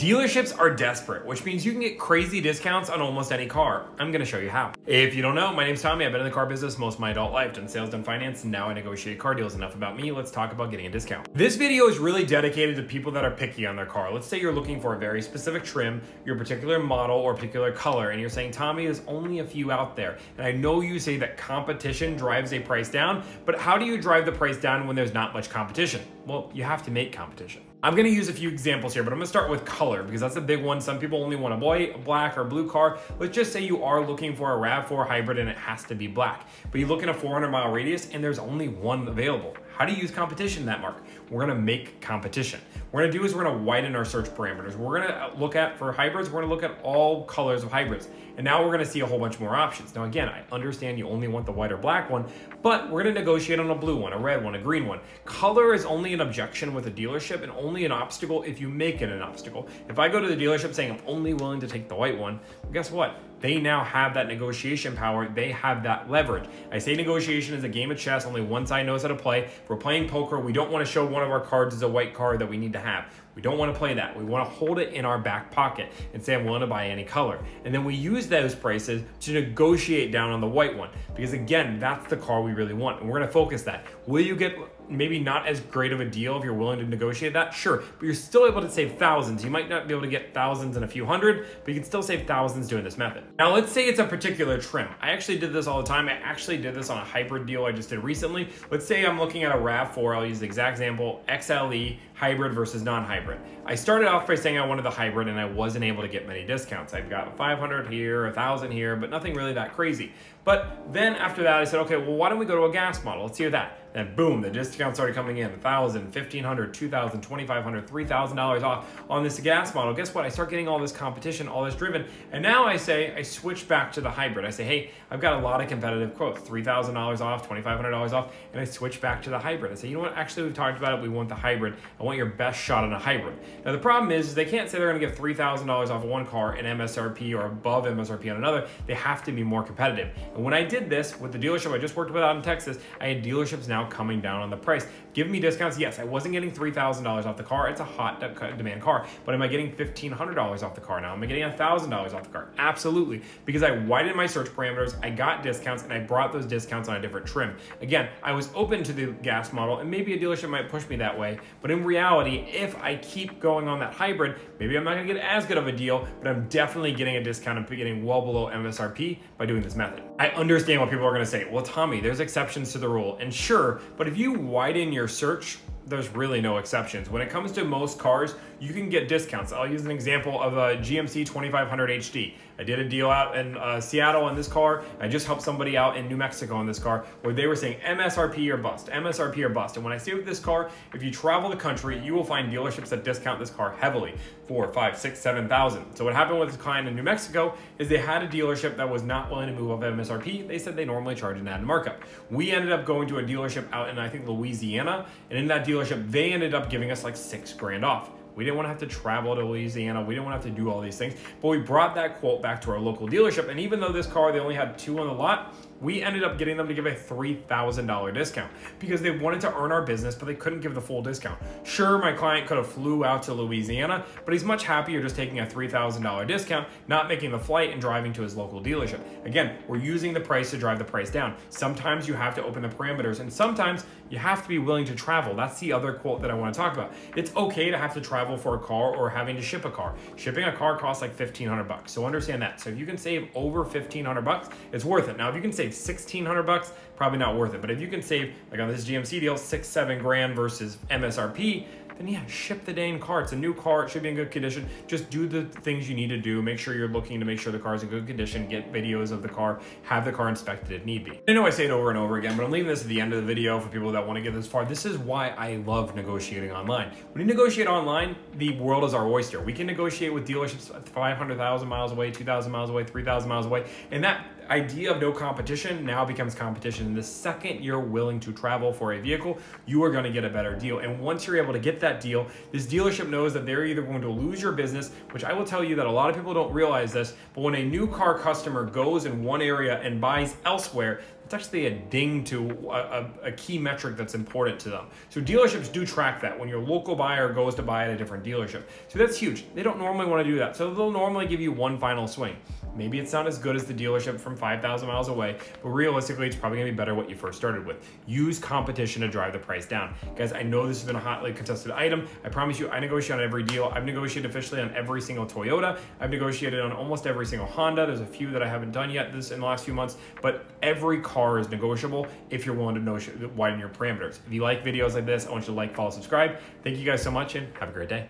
Dealerships are desperate, which means you can get crazy discounts on almost any car. I'm gonna show you how. If you don't know, my name's Tommy. I've been in the car business most of my adult life, done sales, done finance, and now I negotiate car deals. Enough about me, let's talk about getting a discount. This video is really dedicated to people that are picky on their car. Let's say you're looking for a very specific trim, your particular model or particular color, and you're saying, Tommy, there's only a few out there. And I know you say that competition drives a price down, but how do you drive the price down when there's not much competition? Well, you have to make competition. I'm gonna use a few examples here, but I'm gonna start with color because that's a big one. Some people only want a white, a black, or blue car. Let's just say you are looking for a RAV4 hybrid and it has to be black, but you look in a 400-mile radius and there's only one available. How do you use competition in that market? We're gonna make competition. What we're gonna do is we're gonna widen our search parameters. We're gonna look at, for hybrids, we're gonna look at all colors of hybrids. And now we're gonna see a whole bunch more options. Now again, I understand you only want the white or black one, but we're gonna negotiate on a blue one, a red one, a green one. Color is only an objection with a dealership and only an obstacle if you make it an obstacle. If I go to the dealership saying I'm only willing to take the white one, well, guess what? They now have that negotiation power. They have that leverage. I say negotiation is a game of chess. Only one side knows how to play. If we're playing poker, we don't want to show one of our cards as a white card that we need to have. We don't want to play that. We want to hold it in our back pocket and say, I'm willing to buy any color. And then we use those prices to negotiate down on the white one. Because again, that's the car we really want. And we're going to focus that. Will you get maybe not as great of a deal if you're willing to negotiate that? Sure, but you're still able to save thousands. You might not be able to get thousands and a few hundred, but you can still save thousands doing this method. Now, let's say it's a particular trim. I actually did this all the time. I actually did this on a hybrid deal I just did recently. Let's say I'm looking at a RAV4. I'll use the exact example, XLE, hybrid versus non-hybrid. I started off by saying I wanted the hybrid and I wasn't able to get many discounts. I've got 500 here, 1,000 here, but nothing really that crazy. But then after that, I said, okay, well, why don't we go to a gas model? Let's hear that. Then boom, the discounts started coming in, 1,000, 1,500, 2,000, 2,500, $3,000 off on this gas model. Guess what? I start getting all this competition, all this driven. And now I say, I switch back to the hybrid. I say, hey, I've got a lot of competitive quotes, $3,000 off, $2,500 off, and I switch back to the hybrid. I say, you know what? Actually, we've talked about it. We want the hybrid. I want your best shot on a hybrid. Now, the problem is they can't say they're going to give $3,000 off of one car and MSRP or above MSRP on another. They have to be more competitive. And when I did this with the dealership I just worked with out in Texas, I had dealerships now coming down on the price. Give me discounts. Yes, I wasn't getting $3,000 off the car. It's a hot demand car. But am I getting $1,500 off the car now? Am I getting $1,000 off the car? Absolutely. Because I widened my search parameters, I got discounts, and I brought those discounts on a different trim. Again, I was open to the gas model, and maybe a dealership might push me that way. But in reality, if I keep going on that hybrid, maybe I'm not going to get as good of a deal, but I'm definitely getting a discount and getting well below MSRP by doing this method. I understand what people are going to say. Well, Tommy, there's exceptions to the rule. And sure, but if you widen your search, there's really no exceptions. When it comes to most cars, you can get discounts. I'll use an example of a GMC 2500 HD. I did a deal out in Seattle on this car. I just helped somebody out in New Mexico on this car where they were saying MSRP or bust, MSRP or bust. And when I say with this car, if you travel the country, you will find dealerships that discount this car heavily, 4, 5, 6, 7,000. So what happened with this client in New Mexico is they had a dealership that was not willing to move up MSRP. They said they normally charge an added markup. We ended up going to a dealership out in, I think, Louisiana, and in that dealership, they ended up giving us like $6 grand off. We didn't want to have to travel to Louisiana. We didn't want to have to do all these things, but we brought that quote back to our local dealership. And even though this car, they only had 2 on the lot, we ended up getting them to give a $3,000 discount because they wanted to earn our business, but they couldn't give the full discount. Sure, my client could have flew out to Louisiana, but he's much happier just taking a $3,000 discount, not making the flight and driving to his local dealership. Again, we're using the price to drive the price down. Sometimes you have to open the parameters, and sometimes you have to be willing to travel. That's the other quote that I want to talk about. It's okay to have to travel for a car or having to ship a car. Shipping a car costs like $1,500, so understand that. So if you can save over $1,500, it's worth it. Now, if you can save $1,600, probably not worth it. But if you can save, like on this GMC deal, 6, 7 grand versus MSRP, then yeah, ship the dang car. It's a new car. It should be in good condition. Just do the things you need to do. Make sure you're looking to make sure the car is in good condition. Get videos of the car. Have the car inspected if need be. I know I say it over and over again, but I'm leaving this at the end of the video for people that want to get this far. This is why I love negotiating online. When you negotiate online, the world is our oyster. We can negotiate with dealerships 500,000 miles away, 2,000 miles away, 3,000 miles away, and that idea of no competition now becomes competition. And the second you're willing to travel for a vehicle, you are going to get a better deal. And once you're able to get that deal, this dealership knows that they're either going to lose your business, which I will tell you that a lot of people don't realize this, but when a new car customer goes in one area and buys elsewhere, it's actually a ding to a key metric that's important to them. So dealerships do track that when your local buyer goes to buy at a different dealership. So that's huge. They don't normally want to do that. So they'll normally give you one final swing. Maybe it's not as good as the dealership from 5,000 miles away, but realistically, it's probably gonna be better what you first started with. Use competition to drive the price down. Guys, I know this has been a hotly contested item. I promise you, I negotiate on every deal. I've negotiated officially on every single Toyota. I've negotiated on almost every single Honda. There's a few that I haven't done yet in the last few months, but every car is negotiable if you're willing to widen your parameters. If you like videos like this, I want you to like, follow, subscribe. Thank you guys so much, and have a great day.